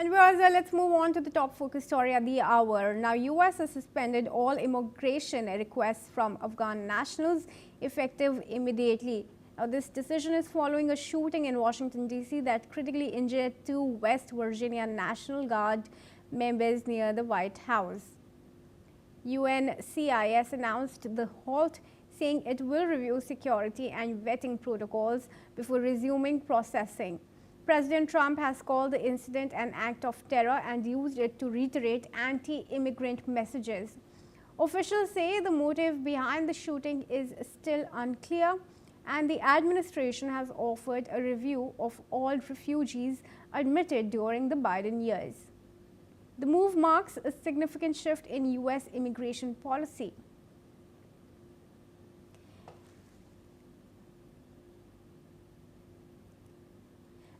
And let's move on to the top focus story at the hour. Now, U.S. has suspended all immigration requests from Afghan nationals effective immediately. Now, this decision is following a shooting in Washington, D.C. that critically injured two West Virginia National Guard members near the White House. UNCIS announced the halt, saying it will review security and vetting protocols before resuming processing. President Trump has called the incident an act of terror and used it to reiterate anti-immigrant messages. Officials say the motive behind the shooting is still unclear, and the administration has offered a review of all refugees admitted during the Biden years. The move marks a significant shift in U.S. immigration policy.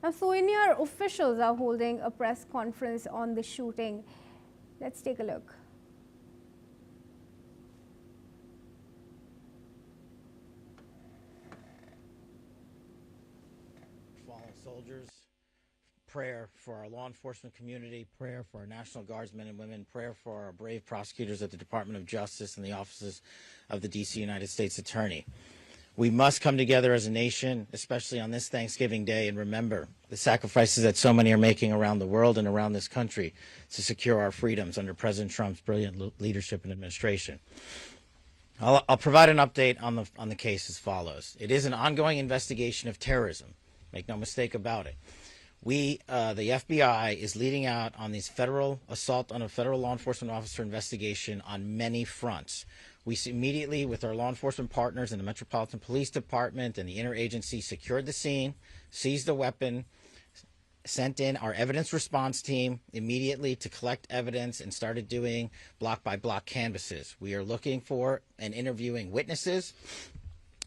Now, senior officials are holding a press conference on the shooting. Let's take a look. Fallen soldiers, prayer for our law enforcement community, prayer for our National Guardsmen and women, prayer for our brave prosecutors at the Department of Justice and the offices of the D.C. United States Attorney. We must come together as a nation, especially on this Thanksgiving Day, and remember the sacrifices that so many are making around the world and around this country to secure our freedoms under President Trump's brilliant leadership and administration. I'll provide an update on the case as follows. It is an ongoing investigation of terrorism. Make no mistake about it. The FBI is leading out on these federal assault on a federal law enforcement officer investigation on many fronts. We immediately, with our law enforcement partners in the Metropolitan Police Department and the interagency, secured the scene, seized the weapon, sent in our evidence response team immediately to collect evidence, and started doing block-by-block canvasses. We are looking for and interviewing witnesses.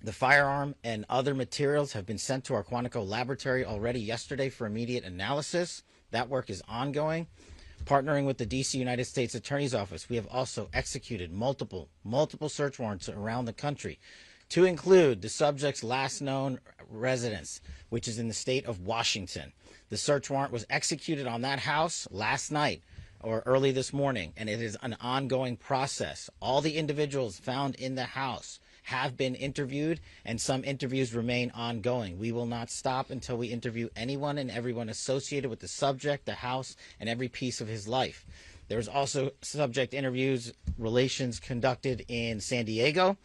The firearm and other materials have been sent to our Quantico laboratory already yesterday for immediate analysis. That work is ongoing. Partnering with the D.C. United States Attorney's Office, we have also executed multiple search warrants around the country to include the subject's last known residence, which is in the state of Washington. The search warrant was executed on that house last night or early this morning, and it is an ongoing process. All the individuals found in the house have been interviewed, and some interviews remain ongoing. We will not stop until we interview anyone and everyone associated with the subject, the house, and every piece of his life. There's also subject interviews, relations conducted in San Diego,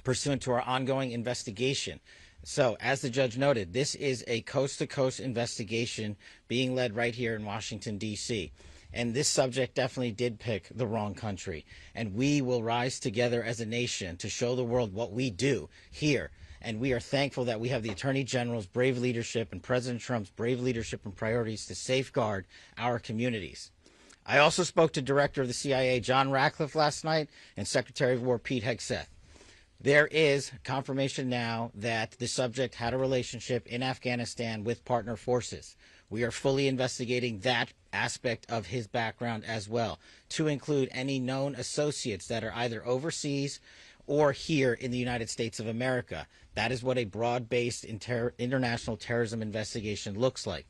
pursuant to our ongoing investigation. So, as the judge noted, this is a coast-to-coast investigation being led right here in Washington, D.C., and this subject definitely did pick the wrong country. And we will rise together as a nation to show the world what we do here. And we are thankful that we have the Attorney General's brave leadership and President Trump's brave leadership and priorities to safeguard our communities. I also spoke to Director of the CIA, John Ratcliffe, last night, and Secretary of War, Pete Hegseth. There is confirmation now that the subject had a relationship in Afghanistan with partner forces. We are fully investigating that aspect of his background as well, to include any known associates that are either overseas or here in the United States of America. That is what a broad-based international terrorism investigation looks like.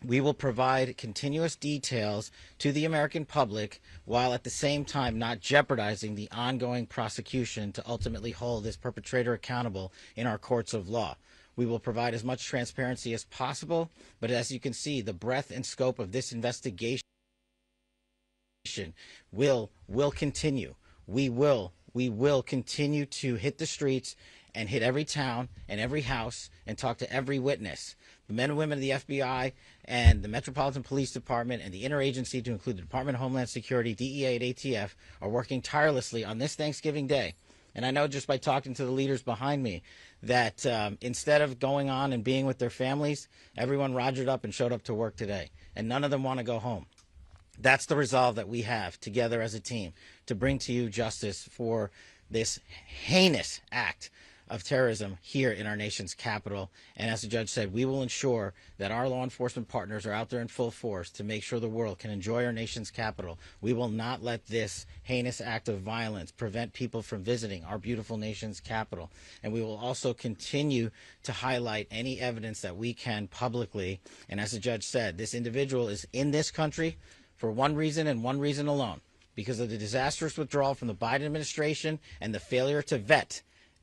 We will provide continuous details to the American public while at the same time not jeopardizing the ongoing prosecution to ultimately hold this perpetrator accountable in our courts of law. We will provide as much transparency as possible, but as you can see, the breadth and scope of this investigation will continue. We will continue to hit the streets and hit every town and every house and talk to every witness. The men and women of the FBI and the Metropolitan Police Department and the interagency, to include the Department of Homeland Security, DEA, and ATF, are working tirelessly on this Thanksgiving Day. And I know just by talking to the leaders behind me that instead of going on and being with their families, everyone rogered up and showed up to work today. And none of them want to go home. That's the resolve that we have together as a team to bring to you justice for this heinous act of terrorism here in our nation's capital. And as the judge said, we will ensure that our law enforcement partners are out there in full force to make sure the world can enjoy our nation's capital. We will not let this heinous act of violence prevent people from visiting our beautiful nation's capital. And we will also continue to highlight any evidence that we can publicly. And as the judge said, this individual is in this country for one reason and one reason alone, because of the disastrous withdrawal from the Biden administration and the failure to vet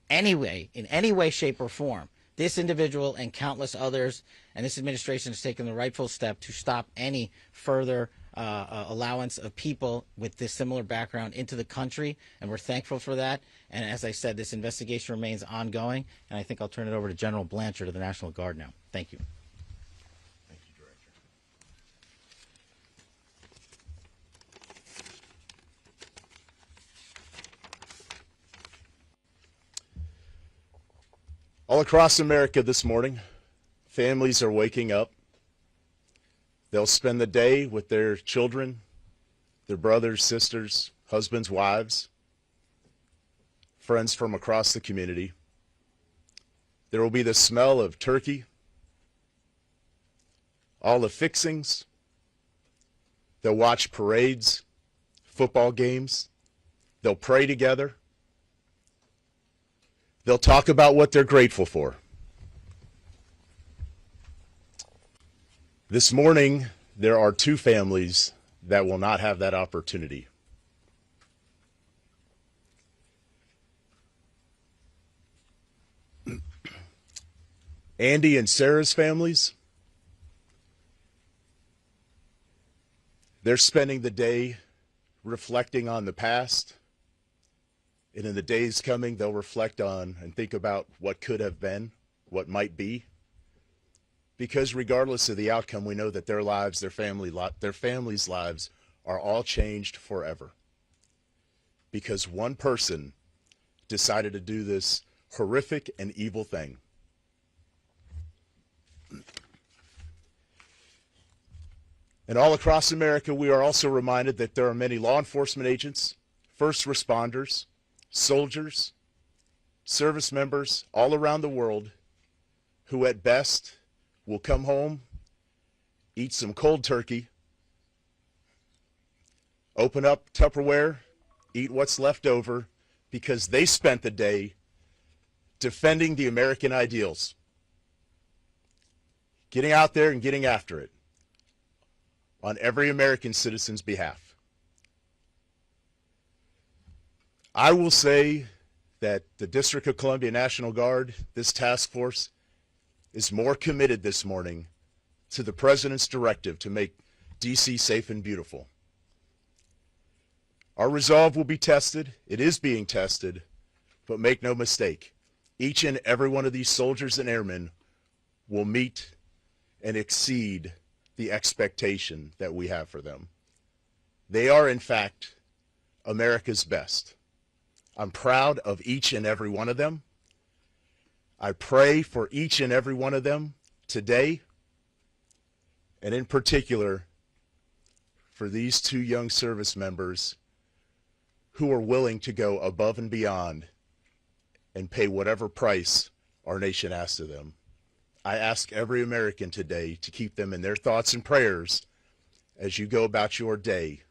anyway, in any way, shape, or form, this individual and countless others. And this administration has taken the rightful step to stop any further allowance of people with this similar background into the country, and we're thankful for that. And as I said, this investigation remains ongoing, and I think I'll turn it over to General Blanchard of the National Guard now. Thank you. Thank you, Director. All across America this morning, families are waking up. They'll spend the day with their children, their brothers, sisters, husbands, wives, friends from across the community. There will be the smell of turkey, all the fixings. They'll watch parades, football games. They'll pray together. They'll talk about what they're grateful for. This morning, there are two families that will not have that opportunity. Andy and Sarah's families, they're spending the day reflecting on the past. And in the days coming, they'll reflect on and think about what could have been, what might be. Because regardless of the outcome, we know that their lives, their families' lives are all changed forever. Because one person decided to do this horrific and evil thing. And all across America, we are also reminded that there are many law enforcement agents, first responders, soldiers, service members all around the world who at best will come home, eat some cold turkey, open up Tupperware, eat what's left over, because they spent the day defending the American ideals, getting out there and getting after it on every American citizen's behalf. I will say that the District of Columbia National Guard, this task force, is more committed this morning to the President's directive to make D.C. safe and beautiful. Our resolve will be tested. It is being tested, but make no mistake, each and every one of these soldiers and airmen will meet and exceed the expectation that we have for them. They are, in fact, America's best. I'm proud of each and every one of them. I pray for each and every one of them today, and in particular for these two young service members who are willing to go above and beyond and pay whatever price our nation asks of them. I ask every American today to keep them in their thoughts and prayers as you go about your day.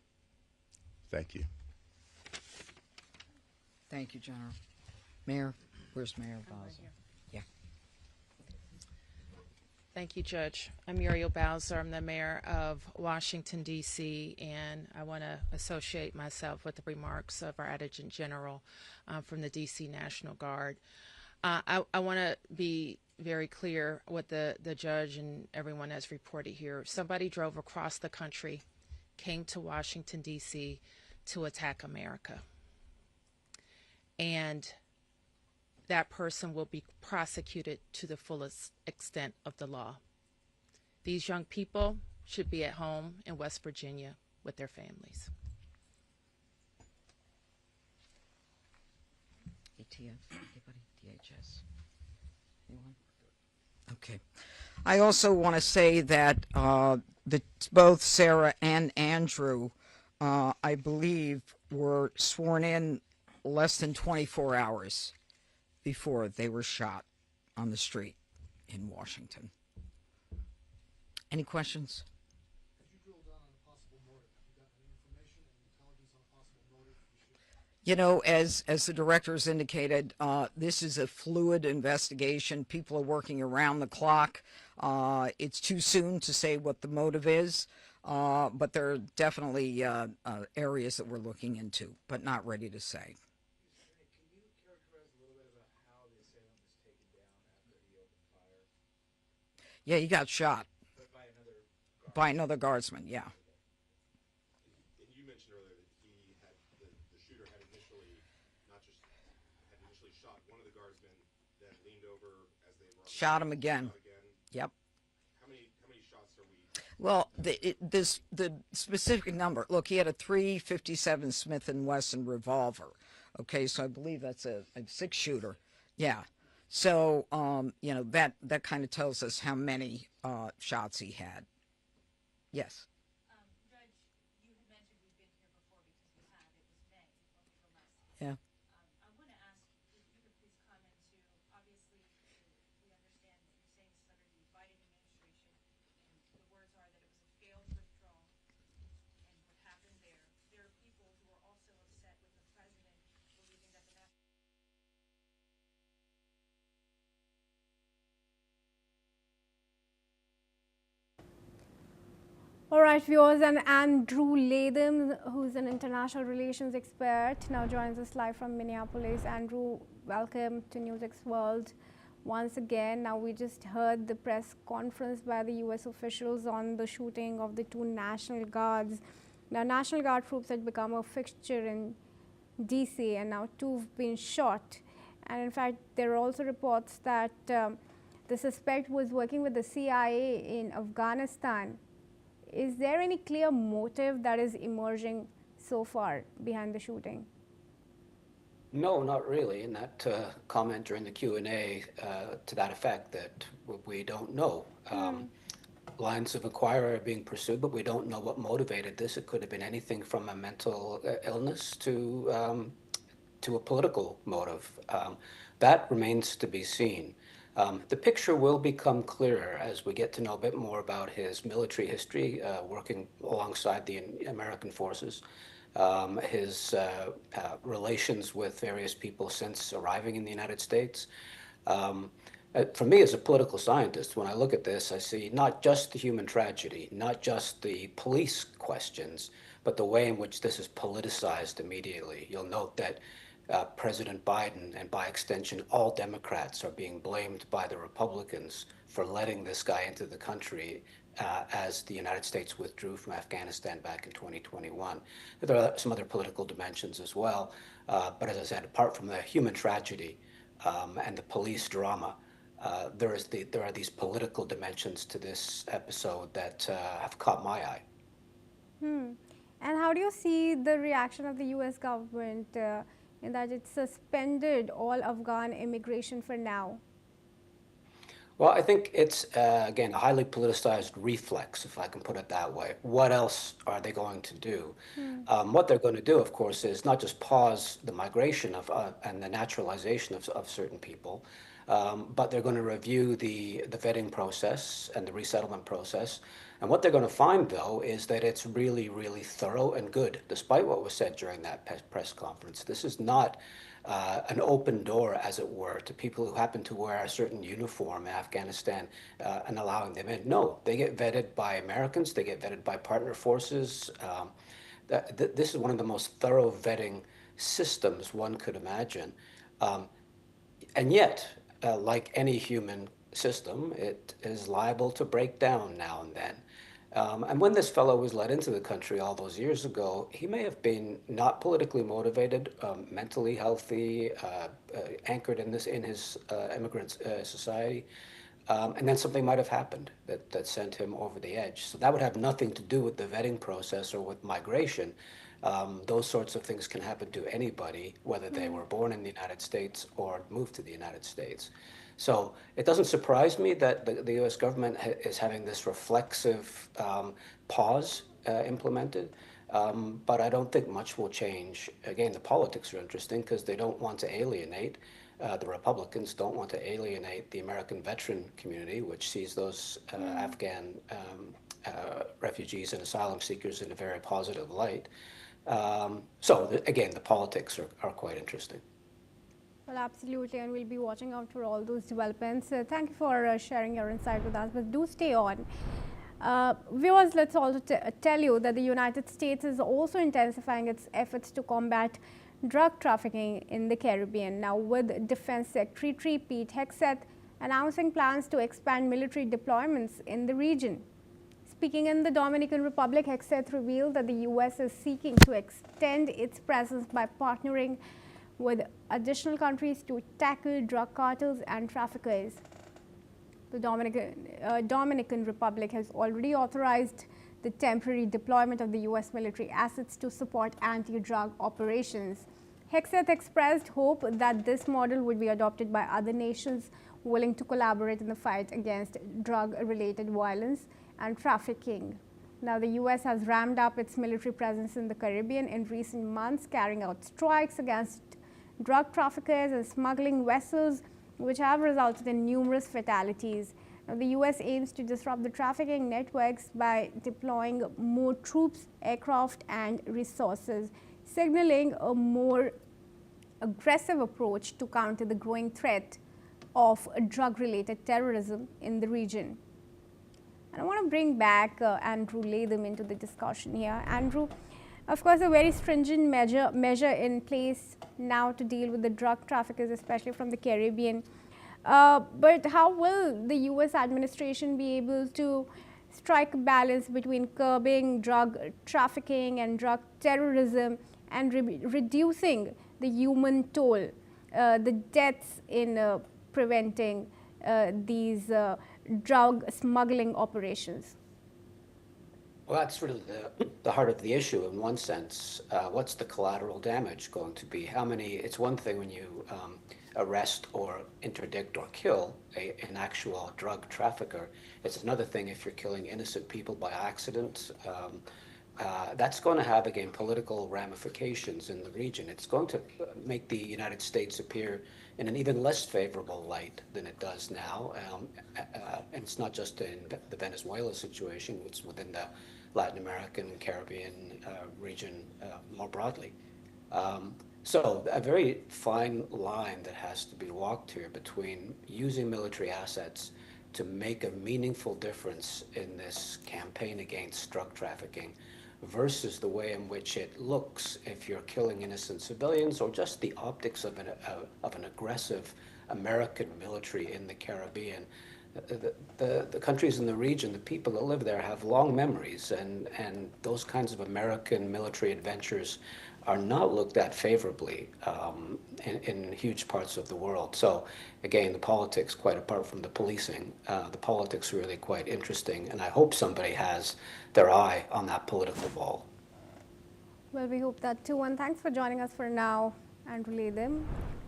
Thank you. Thank you, General. Mayor, where's Mayor Bowser? Yeah. Thank you, Judge. I'm Muriel Bowser. I'm the mayor of Washington, D.C., and I want to associate myself with the remarks of our Adjutant General from the D.C. National Guard. I want to be very clear what the judge and everyone has reported here. Somebody drove across the country, came to Washington, D.C. to attack America. And that person will be prosecuted to the fullest extent of the law. These young people should be at home in West Virginia with their families. ATF, anybody? DHS? Anyone? Okay. I also want to say that both Sarah and Andrew, I believe, were sworn in less than 24 hours before they were shot on the street in Washington. Any questions? You know, as the directors indicated, this is a fluid investigation. People are working around the clock. It's too soon to say what the motive is, but there are definitely areas that we're looking into, but not ready to say. Can you characterize a little bit about how the assailant was taken down after he opened fire? Yeah, he got shot But by another guard. by another guardsman, yeah. And you mentioned earlier that the shooter had initially shot one of the guardsmen, then leaned over as they were Shot him again. Yep. How many shots are we? Well, the specific number. Look, he had a .357 Smith and Wesson revolver. Okay, so I believe that's a 6-shooter. Yeah. So you know, that kind of tells us how many shots he had. Yes. Judge, you had mentioned we've been here before because we had. It was May, only for less. Yeah. I want to ask if you could please comment to, obviously, we understand that you're saying this is under the Biden administration, and the words are that it was a failed withdrawal, and what happened there. There are people who are also upset with the president believing that the national All right, viewers, and Andrew Latham, who's an international relations expert, now joins us live from Minneapolis. Andrew, welcome to NewsX World once again. Now, we just heard the press conference by the U.S. officials on the shooting of the 2 National Guards. Now, National Guard troops had become a fixture in D.C., and now 2 have been shot. And in fact, there are also reports that the suspect was working with the CIA in Afghanistan. Is there any clear motive that is emerging so far behind the shooting? No, not really. And that comment during the Q&A to that effect, that we don't know. Lines of inquiry are being pursued, but we don't know what motivated this. It could have been anything from a mental illness to a political motive. That remains to be seen. The picture will become clearer as we get to know a bit more about his military history, working alongside the American forces, his relations with various people since arriving in the United States. For me, as a political scientist, when I look at this, I see not just the human tragedy, not just the police questions, but the way in which this is politicized immediately. You'll note that President Biden, and by extension all Democrats, are being blamed by the Republicans for letting this guy into the country as the United States withdrew from Afghanistan back in 2021. There are some other political dimensions as well, but as I said, apart from the human tragedy and the police drama, there are these political dimensions to this episode that have caught my eye. And how do you see the reaction of the U.S. government in that it suspended all Afghan immigration for now? Well, I think it's, again, a highly politicized reflex, if I can put it that way. What else are they going to do? What they're going to do, of course, is not just pause the migration of and the naturalization of certain people, but they're going to review the vetting process and the resettlement process. And what they're going to find, though, is that it's really, really thorough and good, despite what was said during that press conference. This is not an open door, as it were, to people who happen to wear a certain uniform in Afghanistan and allowing them in. No, they get vetted by Americans, they get vetted by partner forces. This is one of the most thorough vetting systems one could imagine. And yet, like any human system, it is liable to break down now and then. And when this fellow was let into the country all those years ago, he may have been not politically motivated, mentally healthy, anchored in his immigrant society, and then something might have happened that sent him over the edge. So that would have nothing to do with the vetting process or with migration. Those sorts of things can happen to anybody, whether they were born in the United States or moved to the United States. So it doesn't surprise me that the U.S. government is having this reflexive pause implemented, but I don't think much will change. Again, the politics are interesting because they don't want to alienate. The Republicans don't want to alienate the American veteran community, which sees those Afghan refugees and asylum seekers in a very positive light. Again, the politics are quite interesting. Well, absolutely, and we'll be watching out for all those developments. Thank you for sharing your insight with us, but do stay on. Viewers, let's also tell you that the United States is also intensifying its efforts to combat drug trafficking in the Caribbean. Now, with Defense Secretary Pete Hegseth announcing plans to expand military deployments in the region. Speaking in the Dominican Republic, Hegseth revealed that the U.S. is seeking to extend its presence by partnering with additional countries to tackle drug cartels and traffickers. The Dominican Republic has already authorized the temporary deployment of the U.S. military assets to support anti-drug operations. Hegseth expressed hope that this model would be adopted by other nations willing to collaborate in the fight against drug-related violence and trafficking. Now, the U.S. has ramped up its military presence in the Caribbean in recent months, carrying out strikes against drug traffickers and smuggling vessels, which have resulted in numerous fatalities. Now, the U.S. aims to disrupt the trafficking networks by deploying more troops, aircraft, and resources, signaling a more aggressive approach to counter the growing threat of drug-related terrorism in the region. And I want to bring back Andrew Latham into the discussion here. Andrew, of course, a very stringent measure in place now to deal with the drug traffickers, especially from the Caribbean. But how will the U.S. administration be able to strike a balance between curbing drug trafficking and drug terrorism and reducing the human toll, the deaths in preventing these drug smuggling operations? Well, that's really the heart of the issue in one sense. What's the collateral damage going to be? It's one thing when you arrest or interdict or kill an actual drug trafficker. It's another thing if you're killing innocent people by accident. That's going to have, again, political ramifications in the region. It's going to make the United States appear in an even less favorable light than it does now. And it's not just in the Venezuela situation, it's within the Latin American, Caribbean region more broadly. So a very fine line that has to be walked here between using military assets to make a meaningful difference in this campaign against drug trafficking versus the way in which it looks if you're killing innocent civilians, or just the optics of an aggressive American military in the Caribbean. The countries in the region, the people that live there have long memories, and those kinds of American military adventures are not looked at favorably in huge parts of the world. So again, the politics, quite apart from the policing, the politics are really quite interesting, and I hope somebody has their eye on that political ball. Well, we hope that too, and thanks for joining us for now, Andrew Latham,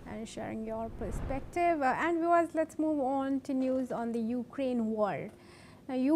and sharing your perspective. And viewers, let's move on to news on the Ukraine war. Now,